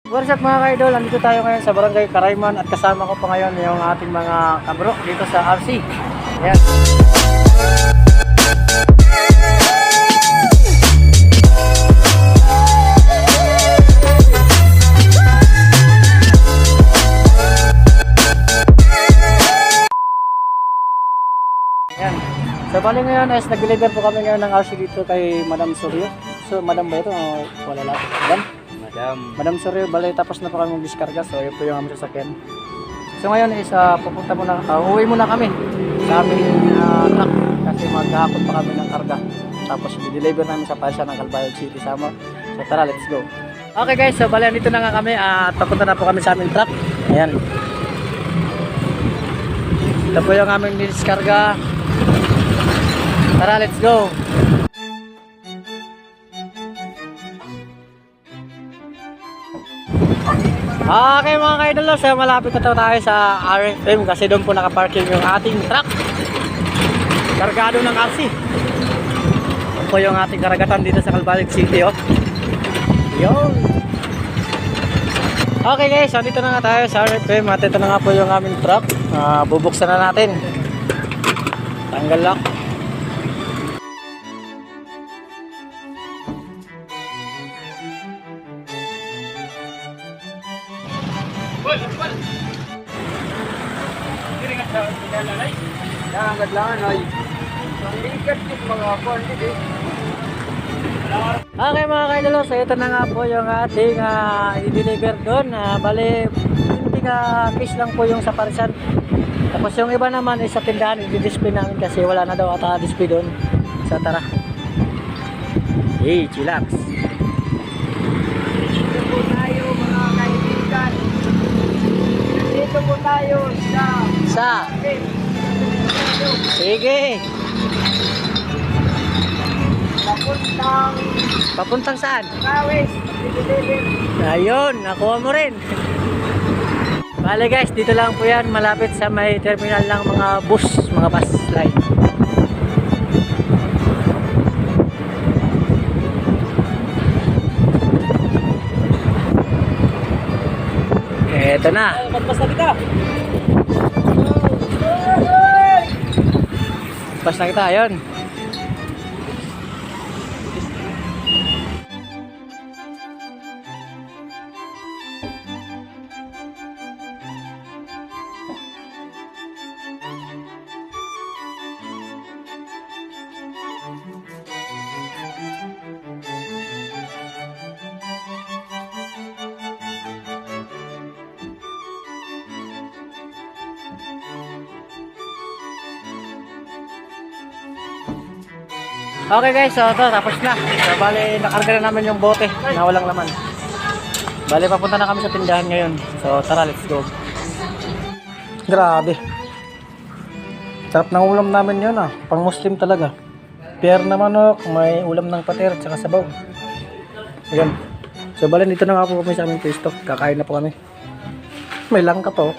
What's up mga ka-idol? Nandito tayo ngayon sa Barangay Karayman at kasama ko pa ngayon yung ating mga kabro dito sa RC. Ayan. Ayan. So bali ngayon is nag-deliver po kami ngayon ng RC dito kay Madam Suryo. So Madam ba ito? Wala lang. Madam Suryo, bali tapos na po kami mag-diskarga. So yun po yung aming sasakyan. So ngayon is pupunta muna, uwi muna kami sa aming truck kasi maghahakot pa kami ng karga. Tapos i-deliver namin sa Pasya ng Calbayog City, Samar. So tara, let's go. Okay guys, so bali dito na nga kami at papunta na po kami sa aming truck. Ayan. Ito po yung aming diskarga. Tara, let's go. Okay mga ka-idol, so malapit na tayo sa RFM kasi doon po nakaparking yung ating truck. Kargado ng RC. Ito po yung ating karagatan dito sa Calbayog City, oh. Yun. Okay guys, so dito na nga tayo sa RFM at ito na nga po yung aming truck. Bubuksan na natin. Tanggal lock. Okay mga kailalo, so ito na nga po yung ating i-deliver doon. Bali, hindi case lang po yung sa parisan. Tapos yung iba naman ay sa tindahan, i-display namin kasi wala na daw ata display doon. So tara. Hey, chillax. Dito po tayo mga kaibigan. Dito po tayo sa sige. Papuntang saan? Kawis. Ayun, nakuha mo rin. Bale guys, dito lang po yan, malapit sa may terminal ng mga bus line. Eto na. Magpas na kita. Pas na kita, ayun. Okay guys, so ito, tapos na. So bali, nakarga na namin yung bote na walang laman. Bali, papunta na kami sa tindahan ngayon. So tara, let's go. Grabe. Sarap ng ulam namin yun pang Muslim talaga. Pier na manok, may ulam ng pater at saka sabaw. Ayan. So bali, dito na nga po kami sa aming pwesto. Kakain na po kami. May langka po.